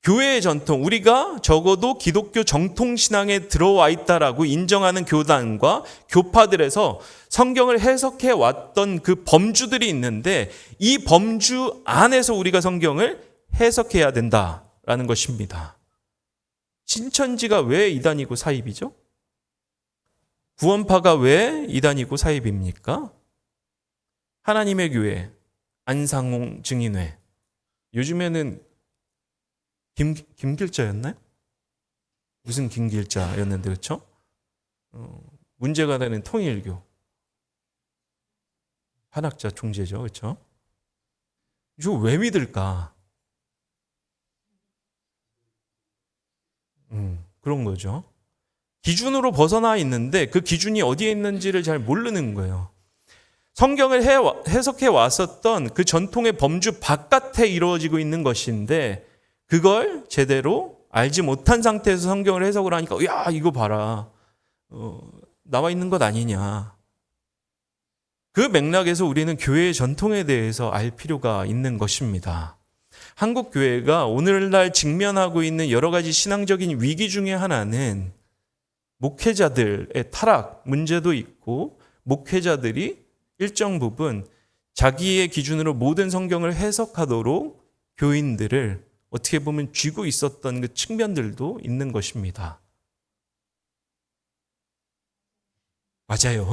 교회의 전통, 우리가 적어도 기독교 정통신앙에 들어와 있다라고 인정하는 교단과 교파들에서 성경을 해석해 왔던 그 범주들이 있는데 이 범주 안에서 우리가 성경을 해석해야 된다라는 것입니다. 신천지가 왜 이단이고 사입이죠? 구원파가 왜 이단이고 사입입니까? 하나님의 교회, 안상홍 증인회. 요즘에는 김길자였나요? 무슨 김길자였는데 그렇죠? 문제가 되는 통일교. 한학자 총재죠. 그렇죠? 이거 왜 믿을까? 그런 거죠. 기준으로 벗어나 있는데 그 기준이 어디에 있는지를 잘 모르는 거예요. 성경을 해석해 왔었던 그 전통의 범주 바깥에 이루어지고 있는 것인데 그걸 제대로 알지 못한 상태에서 성경을 해석을 하니까 야 이거 봐라 나와 있는 것 아니냐. 그 맥락에서 우리는 교회의 전통에 대해서 알 필요가 있는 것입니다. 한국 교회가 오늘날 직면하고 있는 여러 가지 신앙적인 위기 중에 하나는 목회자들의 타락 문제도 있고 목회자들이 일정 부분 자기의 기준으로 모든 성경을 해석하도록 교인들을 어떻게 보면 쥐고 있었던 그 측면들도 있는 것입니다. 맞아요.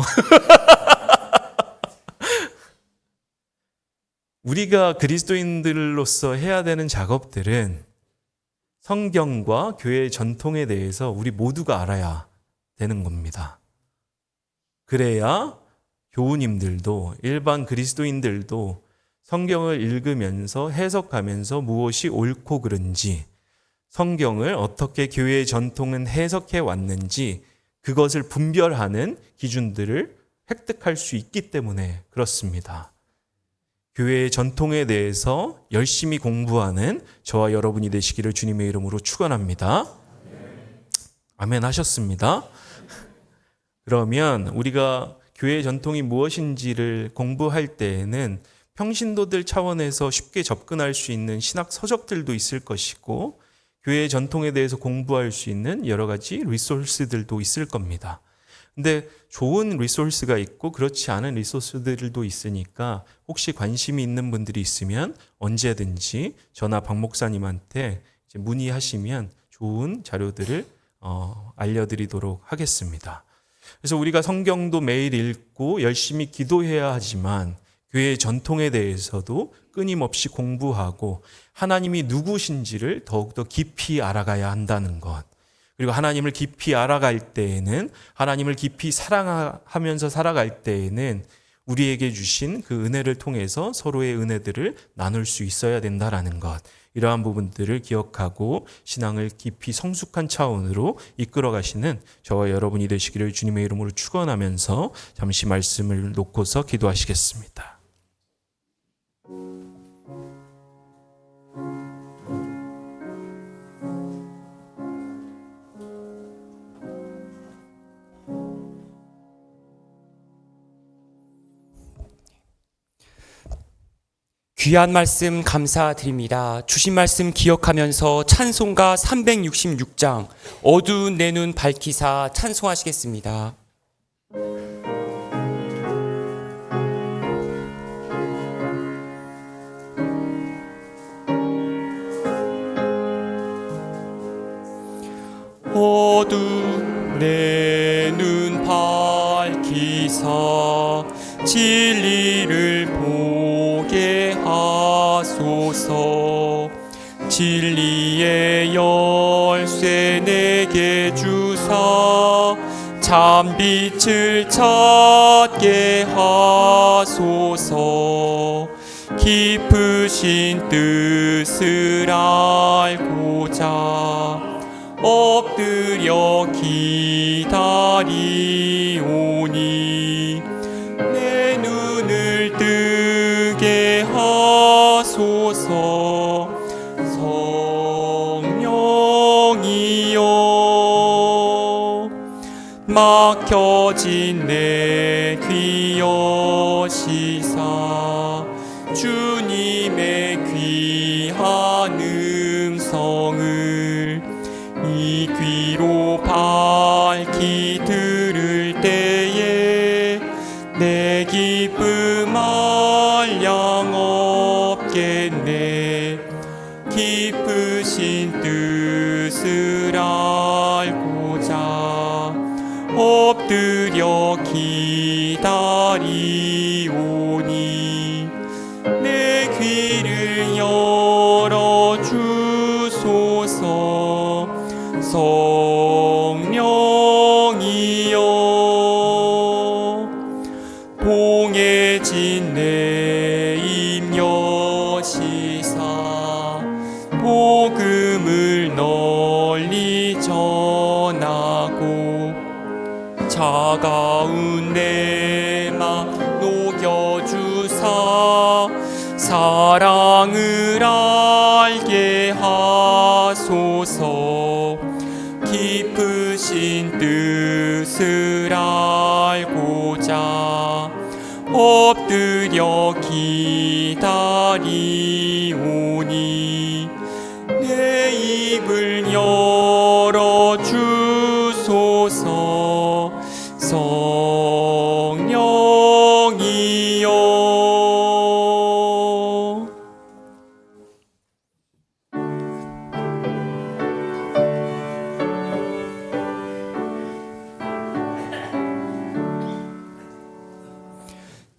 우리가 그리스도인들로서 해야 되는 작업들은 성경과 교회의 전통에 대해서 우리 모두가 알아야 되는 겁니다. 그래야 교우님들도 일반 그리스도인들도 성경을 읽으면서 해석하면서 무엇이 옳고 그른지 성경을 어떻게 교회의 전통은 해석해 왔는지 그것을 분별하는 기준들을 획득할 수 있기 때문에 그렇습니다. 교회의 전통에 대해서 열심히 공부하는 저와 여러분이 되시기를 주님의 이름으로 축원합니다. 아멘 하셨습니다. 그러면 우리가 교회의 전통이 무엇인지를 공부할 때에는 평신도들 차원에서 쉽게 접근할 수 있는 신학 서적들도 있을 것이고 교회의 전통에 대해서 공부할 수 있는 여러 가지 리소스들도 있을 겁니다. 근데 좋은 리소스가 있고 그렇지 않은 리소스들도 있으니까 혹시 관심이 있는 분들이 있으면 언제든지 저나 박 목사님한테 문의하시면 좋은 자료들을 알려드리도록 하겠습니다. 그래서 우리가 성경도 매일 읽고 열심히 기도해야 하지만 교회의 전통에 대해서도 끊임없이 공부하고 하나님이 누구신지를 더욱더 깊이 알아가야 한다는 것. 그리고 하나님을 깊이 알아갈 때에는 하나님을 깊이 사랑하면서 살아갈 때에는 우리에게 주신 그 은혜를 통해서 서로의 은혜들을 나눌 수 있어야 된다라는 것. 이러한 부분들을 기억하고 신앙을 깊이 성숙한 차원으로 이끌어 가시는 저와 여러분이 되시기를 주님의 이름으로 축원하면서 잠시 말씀을 놓고서 기도하시겠습니다. 귀한 말씀 감사드립니다. 주신 말씀 기억하면서 찬송가 366장 어두운 내 눈 밝히사 찬송하시겠습니다. 어두운 내 눈 밝히사 진리를 보게 하소서. 진리의 열쇠 내게 주사 참빛을 찾게 하소서. 깊으신 뜻을 알고자 엎드려 기다리오니 내 눈을 뜨게 하소서. 성령이여 막혀진 내 귀 여시사 주님의 귀한 음성을 이 귀로 밝히 들을 때에 내 기쁨 한량 없겠네. 깊으신 뜻을 알고자 엎드려 기다리오니 내 귀를 열어주소서. 성령이여 봉해진 내 입 여시사 복음을 널리 전하고 차가운 내 맘 녹여주사 사랑을 알게 하소서. 깊으신 뜻을 알고자 엎드려 기다리오니 내 입을 열어주소서. 성령이여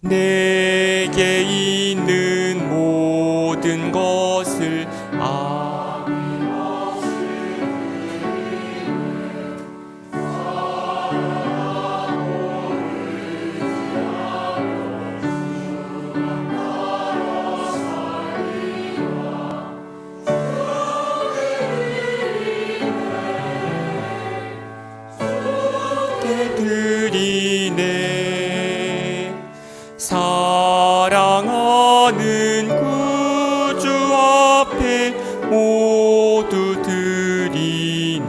내게 있는 모든 것을 드리네. 사랑하는 구주 앞에 모두 드리네.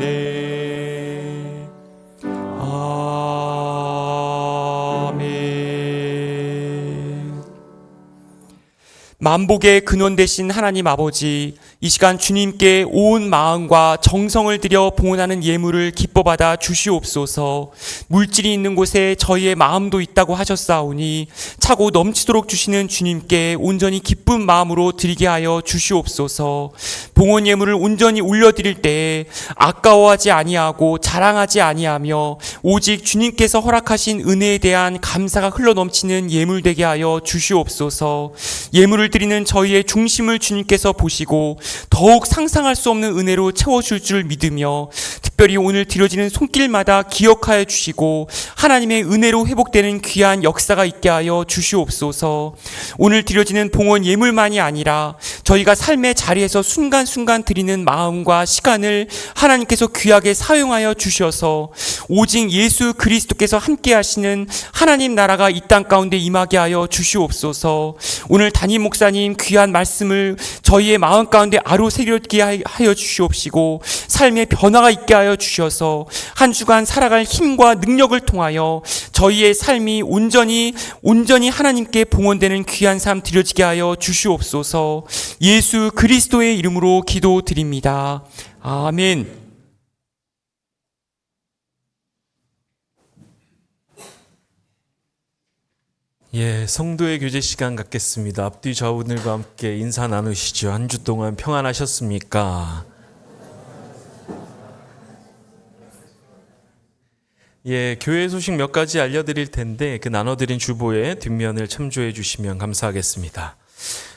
아멘. 만복의 근원 되신 하나님 아버지, 이 시간 주님께 온 마음과 정성을 들여 봉헌하는 예물을 기뻐 받아 주시옵소서. 물질이 있는 곳에 저희의 마음도 있다고 하셨사오니 차고 넘치도록 주시는 주님께 온전히 기쁜 마음으로 드리게 하여 주시옵소서. 봉헌 예물을 온전히 올려드릴 때에 아까워하지 아니하고 자랑하지 아니하며 오직 주님께서 허락하신 은혜에 대한 감사가 흘러넘치는 예물 되게 하여 주시옵소서. 예물을 드리는 저희의 중심을 주님께서 보시고 더욱 상상할 수 없는 은혜로 채워줄 줄 믿으며 특별히 오늘 드려지는 손길마다 기억하여 주시고 하나님의 은혜로 회복되는 귀한 역사가 있게 하여 주시옵소서. 오늘 드려지는 봉헌 예물만이 아니라 저희가 삶의 자리에서 순간순간 드리는 마음과 시간을 하나님께서 귀하게 사용하여 주셔서 오직 예수 그리스도께서 함께 하시는 하나님 나라가 이 땅 가운데 임하게 하여 주시옵소서. 오늘 담임 목사님 귀한 말씀을 저희의 마음 가운데 아로새롭게 하여 주시옵시고 삶의 변화가 있게 하여 주셔서 한 주간 살아갈 힘과 능력을 통하여 저희의 삶이 온전히 하나님께 봉헌되는 귀한 삶 드려지게 하여 주시옵소서. 예수 그리스도의 이름으로 기도드립니다. 아멘. 예, 성도의 교제 시간 갖겠습니다. 앞뒤 좌우들과 함께 인사 나누시죠. 한 주 동안 평안하셨습니까? 예, 교회 소식 몇 가지 알려드릴 텐데 그 나눠드린 주보의 뒷면을 참조해 주시면 감사하겠습니다.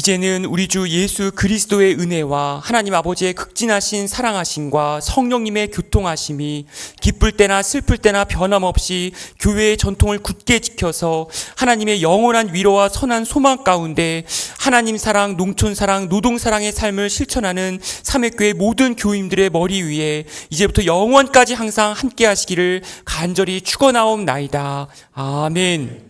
이제는 우리 주 예수 그리스도의 은혜와 하나님 아버지의 극진하신 사랑하심과 성령님의 교통하심이 기쁠 때나 슬플 때나 변함없이 교회의 전통을 굳게 지켜서 하나님의 영원한 위로와 선한 소망 가운데 하나님 사랑, 농촌 사랑, 노동 사랑의 삶을 실천하는 삼회교회 모든 교인들의 머리 위에 이제부터 영원까지 항상 함께 하시기를 간절히 축원하옵나이다. 아멘.